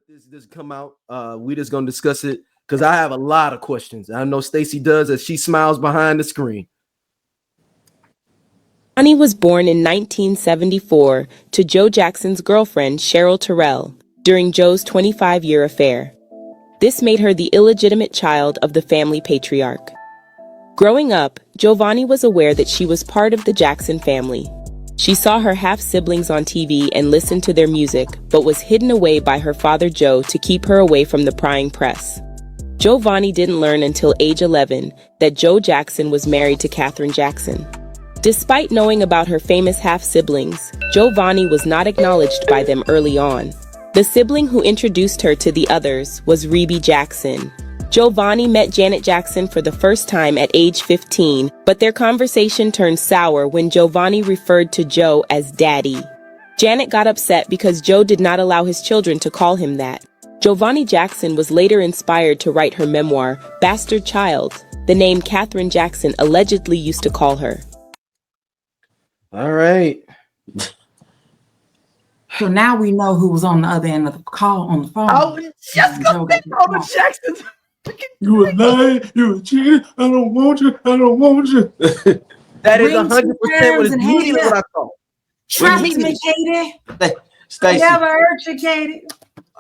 this come out. We just gonna discuss it because I have a lot of questions. I know Stacy does as she smiles behind the screen. Giovanni was born in 1974 to Joe Jackson's girlfriend Cheryl Terrell during Joe's 25-year affair. This made her the illegitimate child of the family patriarch. Growing up, Giovanni was aware that she was part of the Jackson family. She saw her half-siblings on TV and listened to their music, but was hidden away by her father Joe to keep her away from the prying press. Giovanni didn't learn until age 11 that Joe Jackson was married to Katherine Jackson. Despite knowing about her famous half-siblings, Giovanni was not acknowledged by them early on. The sibling who introduced her to the others was Rebe Jackson. Giovanni met Janet Jackson for the first time at age 15, but their conversation turned sour when Giovanni referred to Joe as Daddy. Janet got upset because Joe did not allow his children to call him that. Giovanni Jackson was later inspired to write her memoir, Bastard Child, the name Katherine Jackson allegedly used to call her. All right. So now we know who was on the other end of the call on the phone. I was just gonna say Robert Jackson. You a liar, you a cheater, I don't want you, I don't want you. That is 100% what I thought. Trust me, Katie. Stacey. Never hurt you, Katie.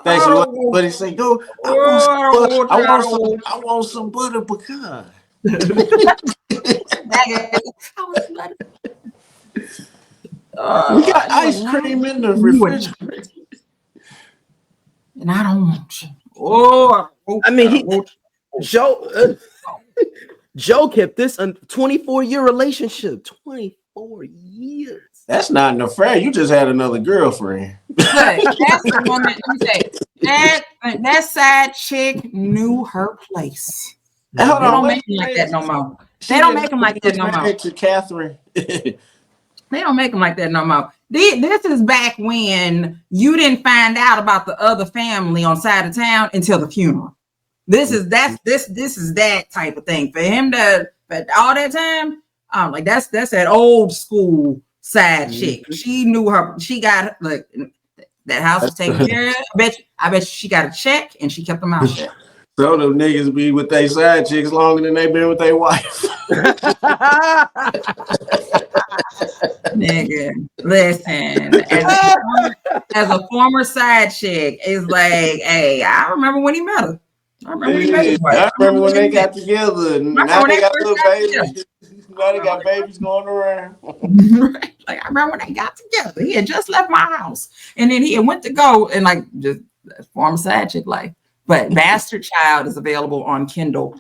Stacey, what he say? Go. I want some butter pecan. We got ice cream in the refrigerator. And I don't want you. I mean, Joe kept this a 24-year relationship. 24 years. That's not an affair. You just had another girlfriend. That's the woman. That side chick knew her place. They don't make them like that no more. They don't make them like that no more. To Catherine. They don't make them like that no more. This is back when you didn't find out about the other family on side of town until the funeral. This is that type of thing for him to all that time. Like that's that old school side chick. She knew her. She got like that house was taken care of. I bet she got a check and she kept them out there. So them niggas be with their side chicks longer than they been with their wife. Nigga, listen. As a former side chick, it's like, hey, I remember when he met her. I remember when they got together. Now they got little babies. Now they got babies going around. Like I remember when they got together. He had just left my house, and then he had went to go and like just former side chick life. But Bastard Child is available on Kindle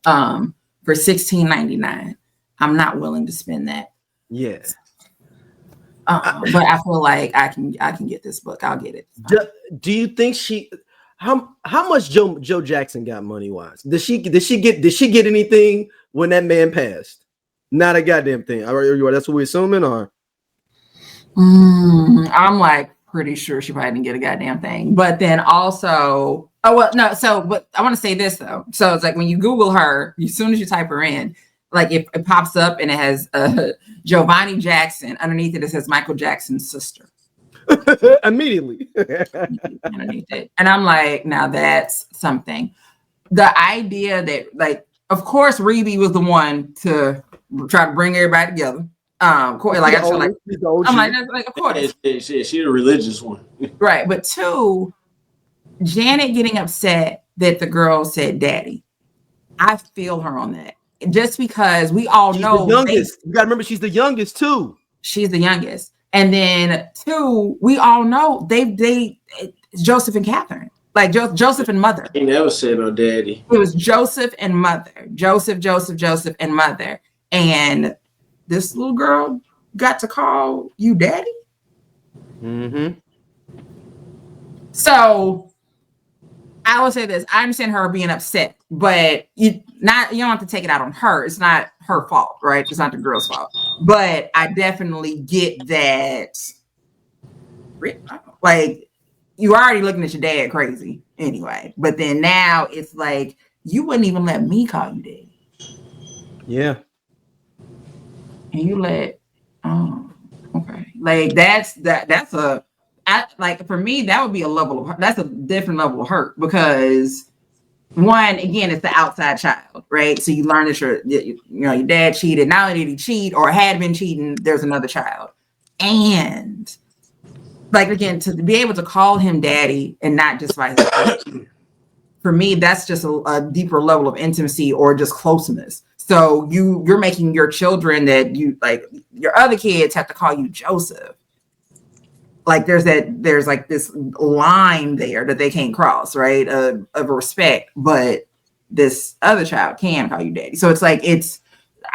for $16.99. I'm not willing to spend that. Yes. But I feel like I can get this book. I'll get it. Do you think how much Joe Jackson got money wise? Did she get anything when that man passed? Not a goddamn thing. That's what we're assuming, or I'm like pretty sure she probably didn't get a goddamn thing. But then also, but I want to say this though. So it's like when you Google her, as soon as you type her in, like if it pops up and it has Giovanni Jackson underneath it says Michael Jackson's sister. Immediately. Underneath it. And I'm like, now that's something. The idea that, like, of course, Rebe was the one to try to bring everybody together. I'm like, of course. She's a religious one. Right. But two, Janet getting upset that the girl said daddy. I feel her on that. Just because we all know the youngest. You gotta remember she's the youngest too. She's the youngest. And then two, we all know they Joseph and Catherine. Like Joseph and mother. He never said no daddy. It was Joseph and mother. Joseph and mother. And this little girl got to call you daddy. Mm-hmm. So I will say this. I understand her being upset, but you don't have to take it out on her. It's not her fault, right? It's not the girl's fault. But I definitely get that. Like, you're already looking at your dad crazy anyway. But then now it's like, you wouldn't even let me call you daddy. Yeah. And you let, okay. Like that's For me, that would be a level of, that's a different level of hurt, because one, again, it's the outside child, right? So you learn that your dad cheated. Not only did he cheat or had been cheating, there's another child. And like, again, to be able to call him daddy and not just vice versa, for me, that's just a deeper level of intimacy or just closeness. So you're making your children that you like, your other kids have to call you Joseph. Like there's like this line there that they can't cross, right? Of respect, but this other child can call you daddy. So it's like, like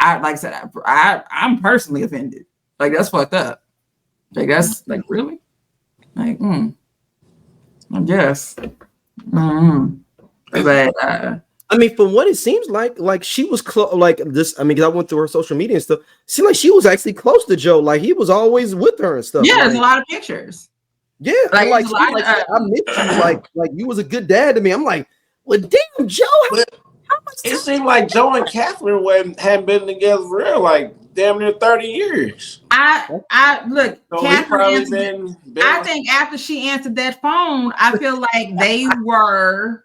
I said, I'm personally offended. Like, that's fucked up. Like, that's like, really? Like, I guess. But I mean, from what it seems like she was close. Like this, I mean, because I went through her social media and stuff. It seemed like she was actually close to Joe. Like he was always with her and stuff. Yeah, like, there's a lot of pictures. Yeah, like I miss you. Like you was a good dad to me. I'm like, well, damn, Joe. How much it seemed like Joe and Catherine hadn't been together for real, like damn near 30 years. I look. So Catherine I think after she answered that phone, I feel like they were.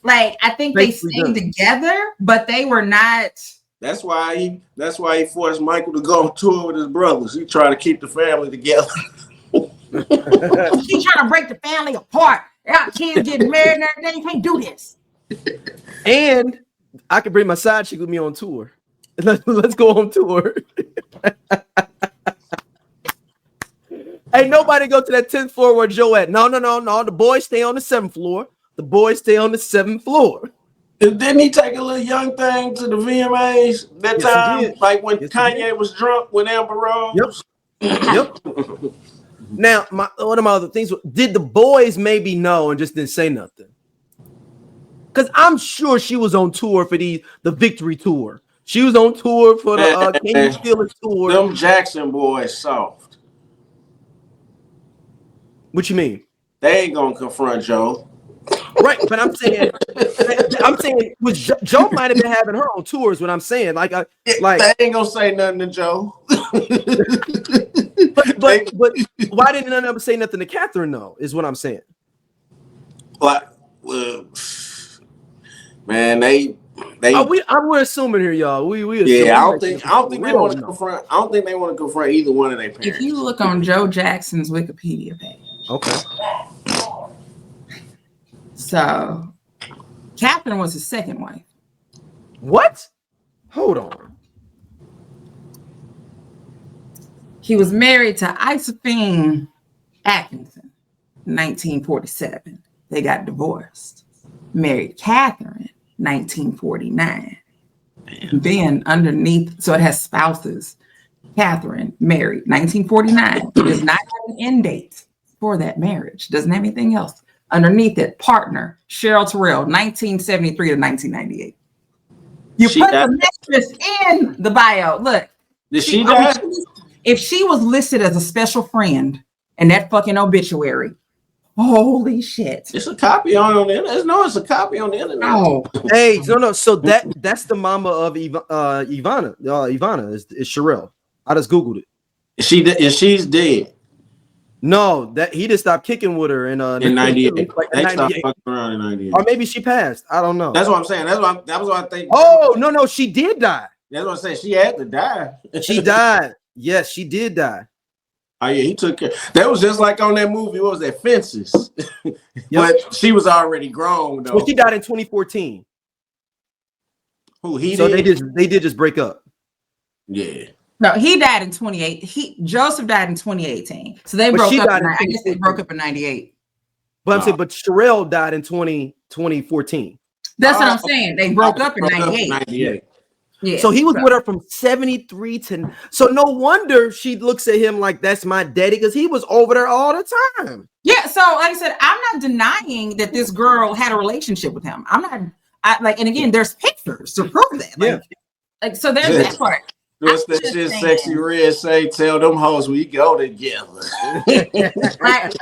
Like, I think they stayed together, but they were not. That's why he forced Michael to go on tour with his brothers. He tried to keep the family together. He's trying to break the family apart. Our kids getting married and everything. You can't do this. And I could bring my side chick with me on tour. Let's go on tour. Ain't nobody go to that 10th floor where Joe at. No. The boys stay on the 7th floor. The boys stay on the 7th floor. Didn't he take a little young thing to the VMAs that time? Like when Kanye was drunk with Amber Rose? Yep. Now, one of my other things, did the boys maybe know and just didn't say nothing? Because I'm sure she was on tour for the Victory Tour. She was on tour for the Can You Feel It tour. Them Jackson boys soft. What you mean? They ain't gonna confront Joe. Right, but I'm saying Joe might have been having her on tours. What I'm saying, they ain't gonna say nothing to Joe. but why didn't none of them say nothing to Catherine though? Is what I'm saying. Man, we're assuming here, y'all. I don't think they want to confront. I don't think they want to confront either one of their parents. If you look on Joe Jackson's Wikipedia page, okay. So, Catherine was his second wife. What? Hold on. He was married to Josephine Atkinson, 1947. They got divorced. Married Catherine, 1949. And then underneath, so it has spouses. Catherine married, 1949. It does not have an end date for that marriage. Doesn't have anything else. Underneath it, partner, Cheryl Terrell, 1973 to 1998. You put the mistress in the bio. Look. Did she die? If she was listed as a special friend in that fucking obituary, holy shit. It's a copy on the internet. No, it's a copy on the internet. Oh. Hey, no. So that's the mama of Ivana. Ivana is Sherelle. I just Googled it. She's dead. No, that he just stopped kicking with her in 98. Like they 98. stopped fucking around in 98. Or maybe she passed. I don't know. That's what I'm saying. That was what I think. Oh, no, she did die. That's what I'm saying. She had to die. She died. Yes, she did die. Oh yeah, he took care. That was just like on that movie. What was that? Fences. But she was already grown though. Well, she died in 2014. Who he? So did? they did just break up. Yeah. No, he died in 2018. Joseph died in 2018. So they broke up. I guess they broke up in 98. But I'm saying, but Sherelle died in 2014. That's what I'm saying. They broke up in 98. Yeah. So he was with her from 73 to. So no wonder she looks at him like that's my daddy, because he was over there all the time. Yeah. So like I said, I'm not denying that this girl had a relationship with him. And again, there's pictures to prove that. Like so there's that part. What's that shit Sexy Red say? Tell them hoes we go together.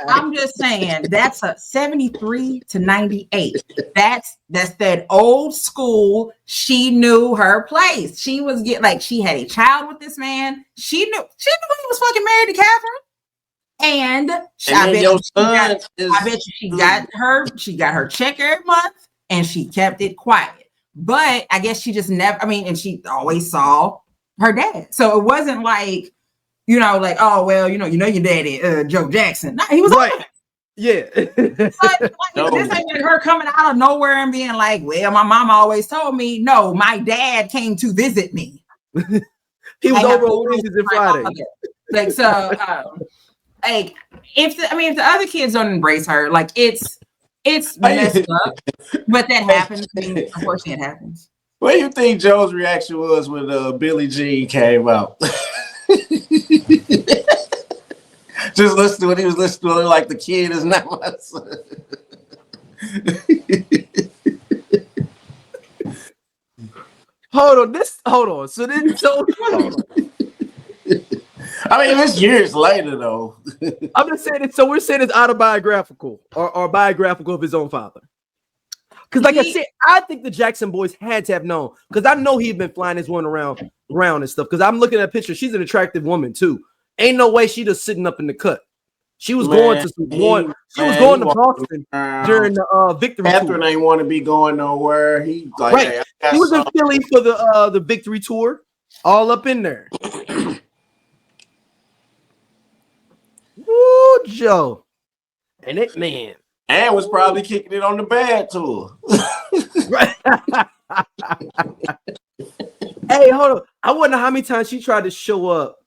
I'm just saying that's a 73 to 98. That's that old school. She knew her place. She had a child with this man. She knew he was fucking married to Catherine. And I bet she got her check every month and she kept it quiet. But I guess she just never, and she always saw her dad. So it wasn't like, like, oh, well, your daddy, Joe Jackson. No, he was right. Yeah. But this ain't like her coming out of nowhere and being like, well, my mom always told me, no, my dad came to visit me. He was over on Wednesdays and Fridays. Like, so, like, if the other kids don't embrace her, like, it's messed up, but that happens. Unfortunately, it happens. What do you think Joe's reaction was when Billie Jean came out? Just listen to what he was listening to, like the kid is not my son. Hold on. So then, it's years later though. I'm just saying it. So we're saying it's autobiographical or biographical of his own father. Because, like I said, I think the Jackson boys had to have known. Because I know he'd been flying his one around and stuff. Because I'm looking at a picture. She's an attractive woman too. Ain't no way she just sitting up in the cut. She was going to Boston during the victory tour. Catherine ain't want to be going nowhere. He like, right. He was in Philly for the victory tour, all up in there. Woo, Joe. And it, man. And was probably kicking it on the bad tour. Right. Hey, hold on. I wonder how many times she tried to show up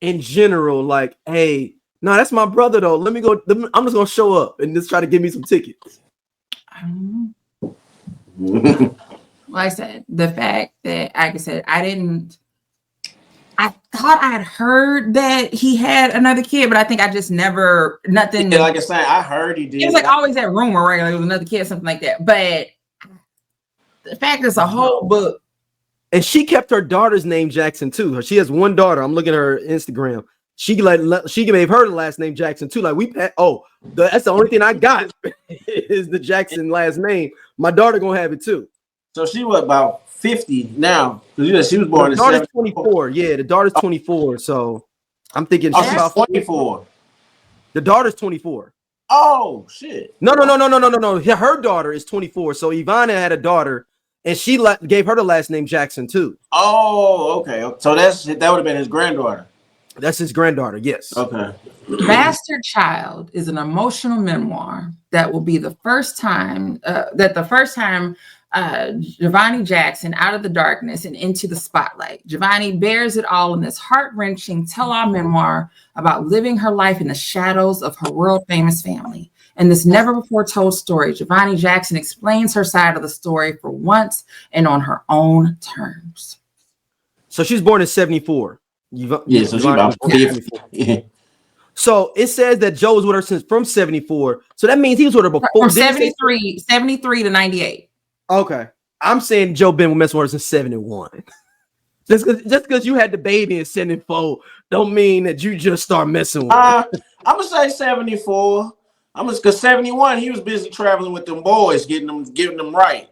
in general, like, hey, no, that's my brother though. Let me go. I'm just gonna show up and just try to give me some tickets. Like I said, the fact that, like I said, I thought I'd heard that he had another kid, but I think I just never nothing. Yeah, like I said, I heard he did. It was like always that rumor, right? Like it was another kid, something like that. But the fact is, a whole book. And she kept her daughter's name Jackson too. She has one daughter. I'm looking at her Instagram. She gave her the last name Jackson too. Like that's the only thing I got is the Jackson last name. My daughter gonna have it too. So she was about 50 now. She was born in 24. Yeah, the daughter's 24. So I'm thinking she's about 24. The daughter's 24. Oh shit. No. Her daughter is 24. So Ivana had a daughter, and she gave her the last name Jackson too. Oh, okay. So that would have been his granddaughter. That's his granddaughter, yes. Okay. Bastard Child is an emotional memoir that will be the first time Giovanni Jackson out of the darkness and into the spotlight. Giovanni bears it all in this heart-wrenching tell-all memoir about living her life in the shadows of her world-famous family. In this never-before-told story, Giovanni Jackson explains her side of the story for once and on her own terms. So she's born in 74. So she's about 50. So it says that Joe was with her since from 74. So that means he was with her before. From 73 to 98. Okay. I'm saying Joe been messing with her since 71. Just because you had the baby in 74 don't mean that you just start messing with her. I'm gonna say 74. Because 71 he was busy traveling with them boys, getting them right.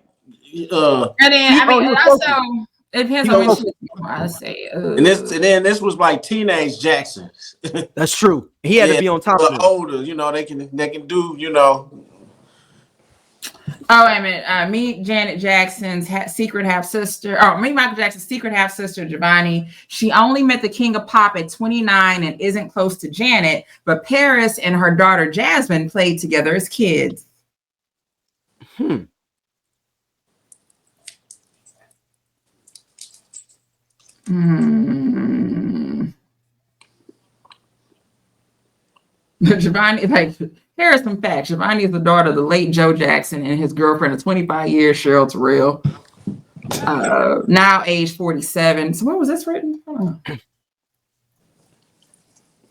And then also it depends on which I say. And this was like teenage Jacksons. That's true. He had to be on top of it. Older, they can do, Oh, wait a minute. Meet Janet Jackson's secret half sister. Oh, meet Michael Jackson's secret half sister, Giovanni. She only met the king of pop at 29 and isn't close to Janet, but Paris and her daughter Jasmine played together as kids. Giovanni, here are some facts. Giovanni is the daughter of the late Joe Jackson and his girlfriend of 25 years, Cheryl Terrell. Now age 47. So when was this written?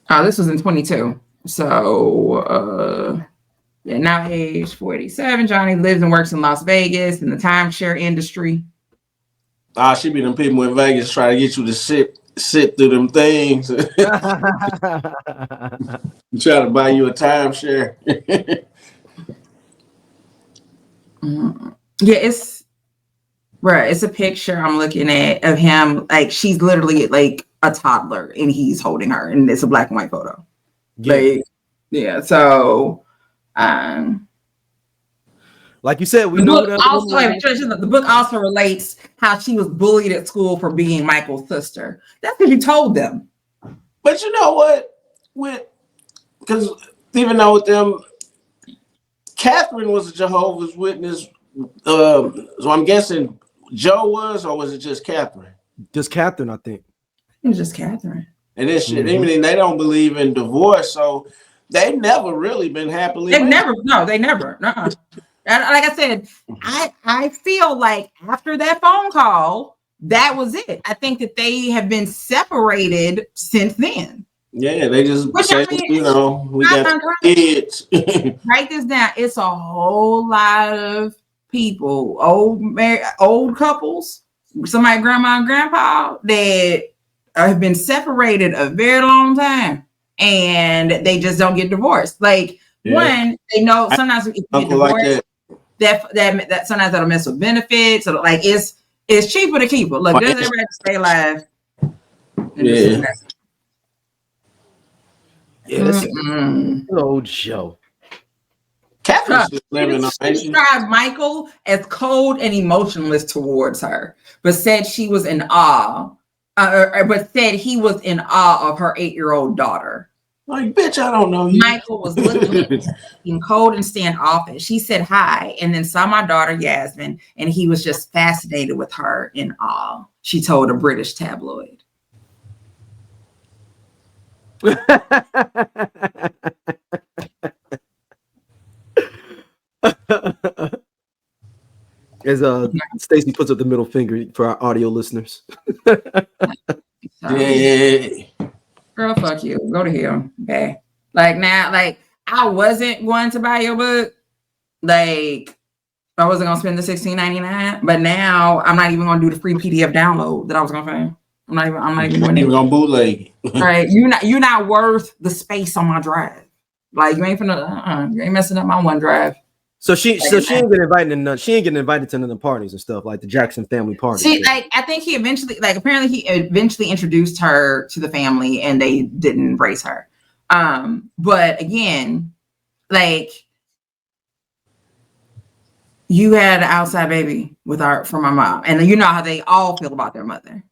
Oh, this was in 22. So now age 47. Johnny lives and works in Las Vegas in the timeshare industry. She be them people in Vegas trying to get you to sit through them things. Try to buy you a timeshare. Yeah, it's a picture I'm looking at of him. Like she's literally like a toddler and he's holding her, and it's a black and white photo. Like, yeah. So, like you said, we know who the book also relates how she was bullied at school for being Michael's sister. That's what he told them. But you know what? Because even though with them, Catherine was a Jehovah's Witness. So I'm guessing Joe was, or was it just Catherine? Just Catherine, I think. It was just Catherine. And this shit, I mean, they don't believe in divorce, so they've never really been happily married. They never. And like I said, I feel like after that phone call, that was it. I think that they have been separated since then. Yeah, they just say, we got kids. Write this down. It's a whole lot of people, old couples, somebody grandma and grandpa that have been separated a very long time, and they just don't get divorced. Like one, they know sometimes if you get divorced, that sometimes that'll mess with benefits. So like it's cheaper to keep it. Look, does everybody have to stay alive? That's old Joe. Catherine's just living. She described Michael as cold and emotionless towards her, but said she was in awe. But said he was in awe of her 8-year-old daughter. Like, bitch, I don't know you. Michael was looking cold and standoffish. She said hi and then saw my daughter Yasmin, and he was just fascinated with her in awe. She told a British tabloid. As Stacy puts up the middle finger for our audio listeners. Girl, fuck you. Go to hell. Okay. Like now, like I wasn't going to buy your book. Like I wasn't gonna spend the $16.99, but now I'm not even gonna do the free PDF download that I was gonna pay. I'm not even gonna bootleg. Right. You're not worth the space on my drive. Like you ain't finna you ain't messing up my OneDrive. So she ain't getting invited to none. She ain't getting invited to none of the parties and stuff like the Jackson family party. I think he eventually introduced her to the family and they didn't embrace her. But again, like you had an outside baby from my mom, and you know how they all feel about their mother.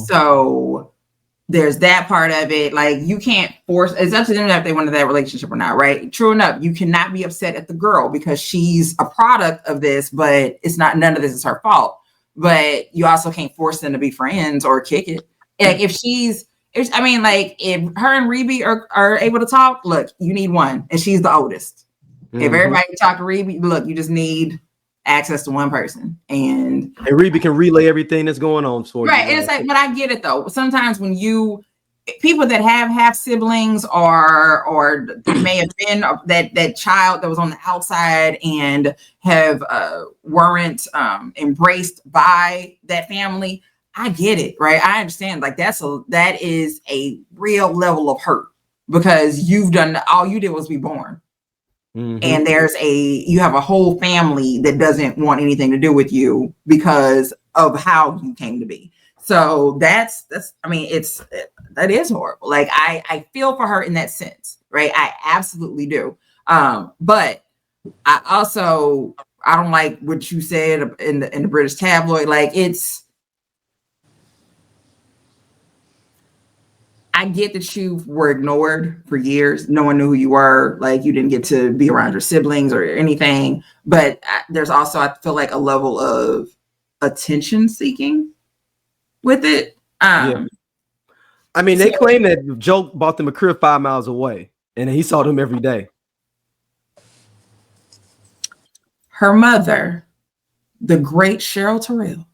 So there's that part of it. Like you can't force. It's up to them if they wanted that relationship or not, right? True enough, you cannot be upset at the girl because she's a product of this, but it's not. None of this is her fault. But you also can't force them to be friends or kick it. Like if her and Reby are able to talk, look, you need one, and she's the oldest. If everybody can talk to Reby, look, you just need access to one person, and Reby can relay everything that's going on for you. Right. And it's like, but I get it though. Sometimes when people that have half siblings or may have been that child that was on the outside and have weren't embraced by that family, I get it, right? I understand. Like that is a real level of hurt because you've done all you did was be born. And you have a whole family that doesn't want anything to do with you because of how you came to be. So that is horrible. Like I feel for her in that sense, right? I absolutely do. But I don't like what you said in the British tabloid. Like I get that you were ignored for years. No one knew who you were. Like you didn't get to be around your siblings or anything. But there's also, I feel like, a level of attention seeking with it. I mean, they claim that Joe bought them a crib 5 miles away, and he saw them every day. Her mother, the great Cheryl Terrell,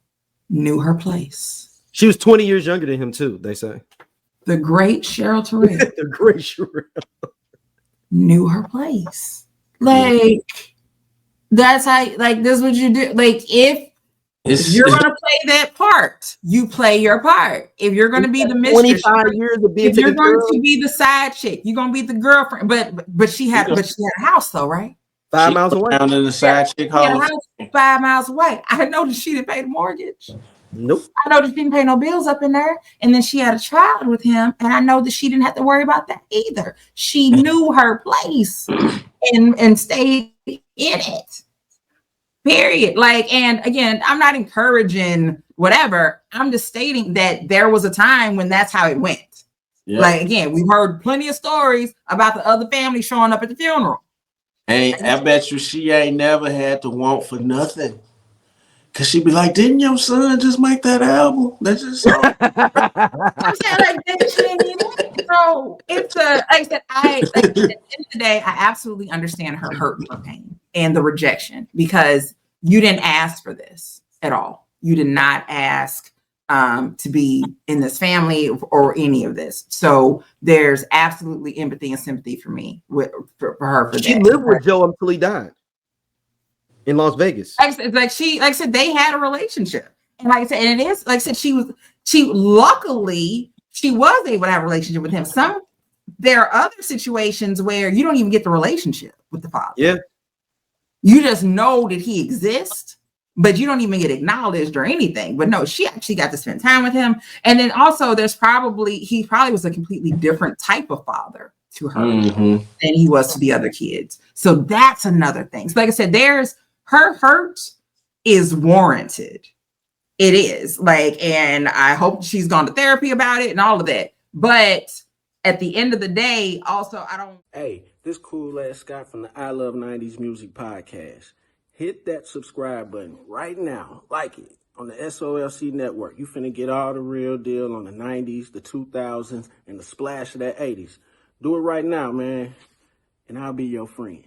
knew her place. She was 20 years younger than him too, they say. The great Cheryl Terrell. The great Cheryl. Knew her place. Like, that's how, like, this is what you do. Like, if you're going to play that part, you play your part. If you're going to be the mistress, 25 years of being if you're going to be the side chick, you're going to be the girlfriend. But she had a house though, right? 5 miles away. Down in the side chick house. 5 miles away. I didn't know that she didn't pay the mortgage. Nope. I know that she didn't pay no bills up in there. And then she had a child with him. And I know that she didn't have to worry about that either. She knew her place and stayed in it. Period. Like, and again, I'm not encouraging whatever. I'm just stating that there was a time when that's how it went. Yep. Like, again, we've heard plenty of stories about the other family showing up at the funeral. Hey, I bet you she ain't never had to want for nothing. Cause she'd be like, didn't your son just make that album? That's just song. I'm saying, like, maybe she didn't need it. So it's like I said, at the end of the day, I absolutely understand her hurt and her pain and the rejection, because you didn't ask for this at all. You did not ask to be in this family or any of this. So there's absolutely empathy and sympathy for me for her. For she that. lived with Joe until he died in Las Vegas. Like I said, they had a relationship, and like I said, and it is like I said, luckily she was able to have a relationship with him. There are other situations where you don't even get the relationship with the father. Yeah, you just know that he exists, but you don't even get acknowledged or anything. But no, she actually got to spend time with him, and then also he probably was a completely different type of father to her than he was to the other kids. So that's another thing. So like I said, her hurt is warranted. It is like, and I hope she's gone to therapy about it and all of that. But at the end of the day, also, Hey, this cool ass Scott from the I Love 90s Music Podcast. Hit that subscribe button right now. Like it on the SOLC network. You finna get all the real deal on the 90s, the 2000s, and the splash of that 80s. Do it right now, man, and I'll be your friend.